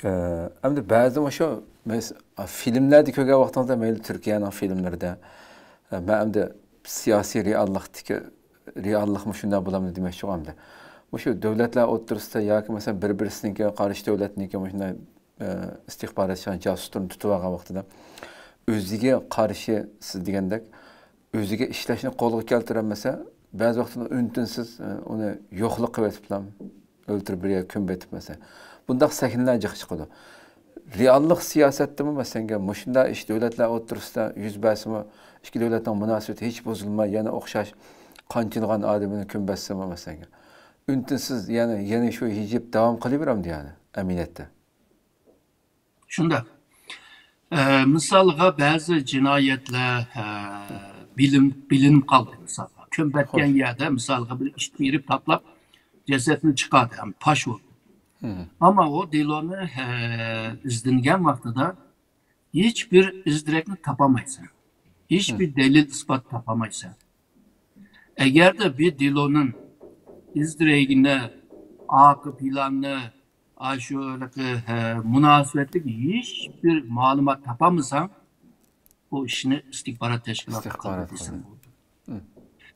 Endi ba'zi o'sha filmlarda ko'rgan vaqtingizda mayli Turkiyaning filmlarida men endi siyosiy reallikmi shunday bo'lamdi demoqchi emasman. O'sha davlatlar o'rtasida yoki masalan bir-birisiga qarshi davlatniki shunday istixborotchi josuslarni tutib olgan vaqtida o'ziga qarshi siz degandek o'ziga ishlashni qo'lga keltirolmasa ba'zi vaqtda untinsiz uni yo'qlik qilib etiblam o'ltirib bir kun betib mesela. Bundaq sahnalar chiqadi. Reallik siyosatdami masalan mushunda ish davlatlar o'rtasida yuz bersimi ikki davlatning munosabati hech buzilmay yana o'xshash qanchilgan odamini kun bersimi masalan. Untinsiz yana shu hijib davom qilaveramdi yani aminatda. Shunda misalga ba'zi jinoyatlar bilinib qoldi misal. Kun betgan yerda misalga bir ish berib taplab cesetini çıkardı. Yani paş oldu. Ama o delonu izlengen vaxtıda hiçbir izdirekni tapamaysan. Hiçbir delil ispat tapamaysan. Eğer de bir delonun izdireğine, akı planını, aşağıdaki münasebetlik hiçbir malumat tapamazsan o işini istihbarat teşkilatı kabul.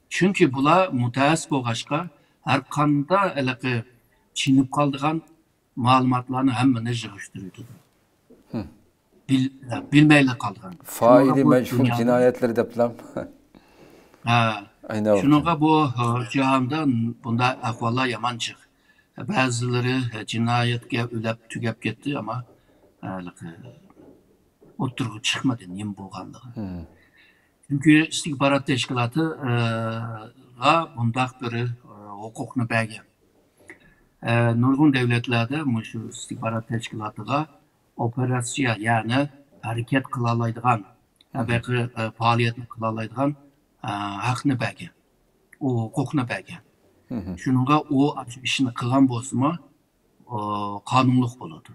Çünkü bula müteessip olgaçka her kanda eleki çiğnip kaldığan malumatlarını hemen yığıştırıyordu. Bilmeyle kaldığan. Faili meşhur cinayetleri deplem. Şununla bu cihanda bunda ahvallar yaman çık. Bazıları cinayetke ölüp tükep gitti ama oturup çıkmadı neyim boğanlığı. Çünkü istihbarat teşkilatı bundak bir hukukunu belge. Nurgun devletlerde şu istihbarat teşkilatıga operasyon yani hareket kılalaydıgan, belki faaliyetini kılalaydıgan hakkını belge. O hukukunu belge. Şununla o işini kılan bozma kanunluk buludu.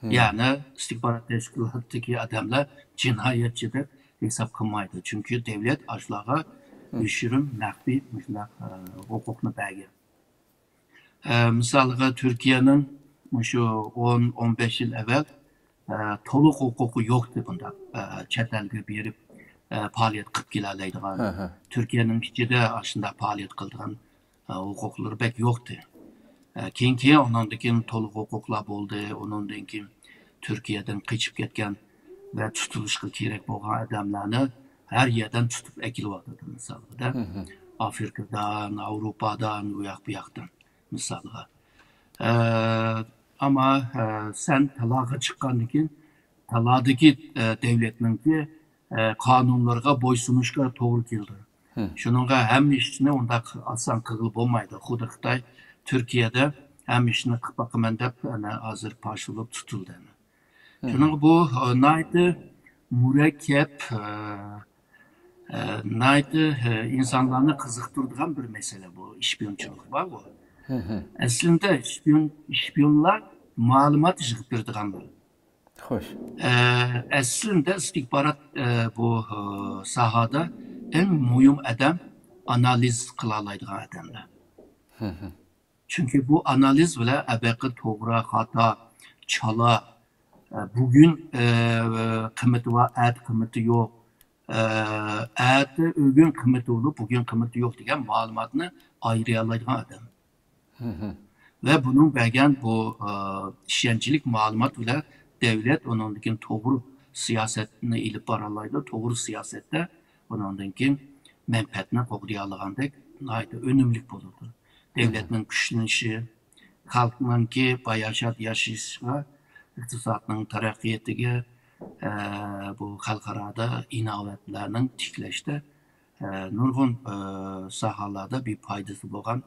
Yani istihbarat teşkilatıdaki adamlar cinayetçidir hesap kılmaydı. Çünkü devlet aşılağa düşürüm, nakbi, hukukunu belge. Misalga Türkiye'nin şu 10-15 yıl evvel toluk hukuku yoktu bunda. Çetelge berip faaliyet kılıp gelaleydiğen. Türkiye'nin içinde aslında faaliyet kıldığan hukukları pek yoktu. Kinki onundakin toluk hukuklar oldu. Onundakin Türkiye'den kaçıp ketken ve tutuluşka gerek boğan adamlarını her yerden tutup ekilip atırdı misalga. Afrika'dan, Avrupa'dan, uyak buyaktan. Misalga. Ama sen talağa çıkanlıkin talağdaki devletninki kanunlarga boysunuşka doğru geldi. Şununla hem işini onda asan kığılıp olmaydı. Xudakday Türkiye'de hem işini bakımında hazır paşılıp tutuldu. Şununla bu naydı mürekkep naydı insanlarını kızıktırdıran bir mesele bu. İşpiyonçuluk var bu. Aslında işpiyonlar malumat yığdırdıganlar. Hoş. Aslında istihbarat bu sahada en mühim adam analiz kılalaydıgan adamlar. Çünkü bu analiz bile ebeki toğra, hata, çala, bugün kıymeti var, kıymeti yok. Bugün kıymeti olup bugün kıymeti yok diyen malumatını ayrıyalaydıgan adam. Ve bunun belgen bu işyancılık malumat bile devlet onundakin doğru siyasetini ilip baralaydı. Doğru siyasette onundakin menfaatine koğriyalığandek önümlük bulurdu. Devletin güçlenişi, halkının ki yaşat yaşayışına, iktisatının terakkiyetine, bu halkarada inovatlarının tikleşte nurgun sahalarda bir paydası boğan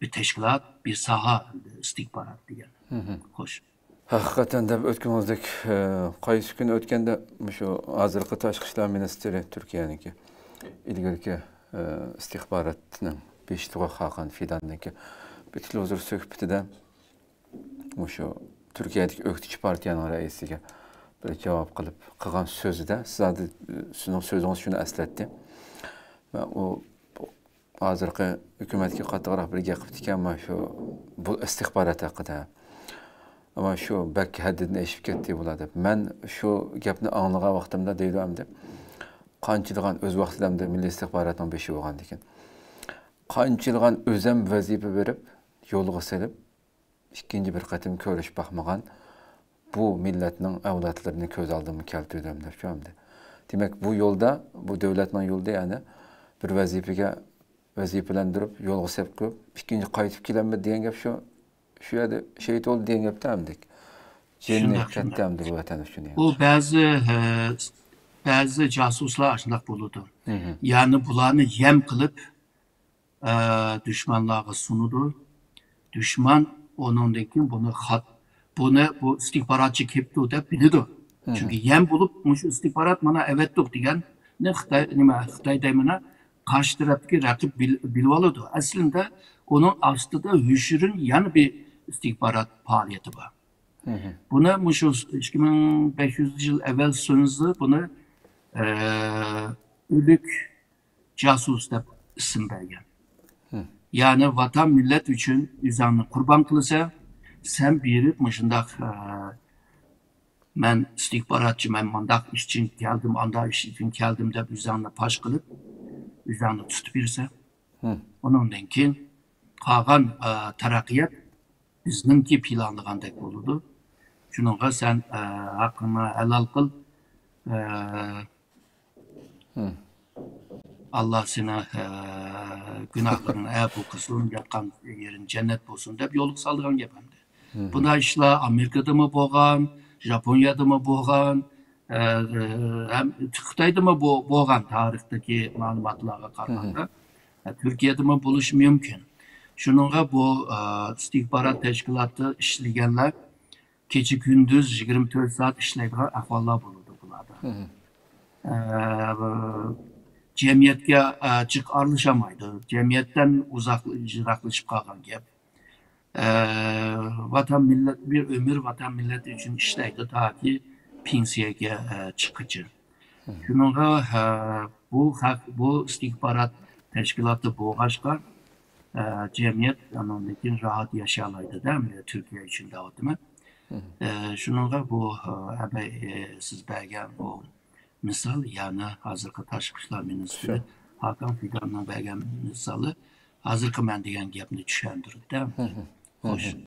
bir teşkilat, bir saha istihbarat diye. Hoş. Hakikaten de ötkenimizdeki qaysi gün ötkende şu hazırkı Tashqi ishlar ministri Türkiye'ninki ilgili istihbaratning Beştuğa Hakan Fidan'daki bütün huzur söhbetide şu Türkiye'deki öktücü partiyanın reisiga bir cevap kılıp qilgan sözüde sizning sözünüz şunu esletti. Ve o hozirgi hukumatga qattiqroq bir gap qilib ekanman shu bu istixborot haqida. Ama şu belki haddidan eşip ketdi bo'ladi. Men şu gapni anglagan vaqtimda deydi qanchilgan o'z vaqtida milliy istixborotning beshi bo'lgan ekan. Qanchilgan o'zim vazifa berib, yo'lga selib, ikkinchi bir qatim ko'rish baxmagan bu millatning avlodlarini ko'z oldimga keltirdim deb tushundim. Demak, bu yo'lda, bu davlatning yo'lida yani bir vazifalantirib, yo'lga selib qo'yib, ikkinchi qaytib kelanmi degan gap shu yerda shehit oldu degan gapdamdik. Cennet kattamdi bu vatan uchun. Bu bazı casuslar shundoq bo'ladi. Yani bularni yem qilib düşmanlarga sunudu. Düşman onundan keyin buni bu istihbaratchi kepti deb biladi. Çünkü yem bulup mush istihbarat mana evetdik degan Xitoyda mana qarshi tarafdagi raqib bilib oladi. Aslında onun aslında hüşürün yani bir istihbarat faaliyeti var. Buna şu 2500 yıl evvel sözü bunu ölük casus deb isim bergen. Yani vatan millet için üzerine kurban kılsa sen birip mışındak men istihbaratçı men mandak iş için geldim anda iş için geldim deb üzerine paş kılıp üzerine tutup birse onundan keyin qalğan taraqqiyat bizninki planlagandek boldu. Şununla sen hakkını helal kıl. Allah sana günahlarını bu kısmın yapkan yerin cennet olsun deb yo'lga salgan gapimdi. Bunda işler Amerika'da mı bo'lgan, Japonya'da mı bo'lgan, hem Xitoyda mı bo'lgan tarixdagi ma'lumotlarga qaraganda Türkiye'de mi bo'lishi mumkin. Şununla bu istihbarat teşkilatı işleyenler kecha gündüz 24 saat işleydiği ahvallar bulundu bunlarda. Cemiyetke çık arlaşamaydı. Cemiyetten uzaklaşıp kalgan gap. Vatan millet bir ömür vatan milleti için işleydi ta ki pensiyeye çıkıcı. Şununla bu istihbarat teşkilatı boğaçka cemiyet anlamdaki rahat yaşayalaydı değil mi? Türkiye için de değil mi? Şununla bu siz bergen bu misal yani hazırki Tashqi ishlar ministri Hakan Fidan'ın bergen misalı hazırki men degan gapni tushuntirdi. Xo'sh.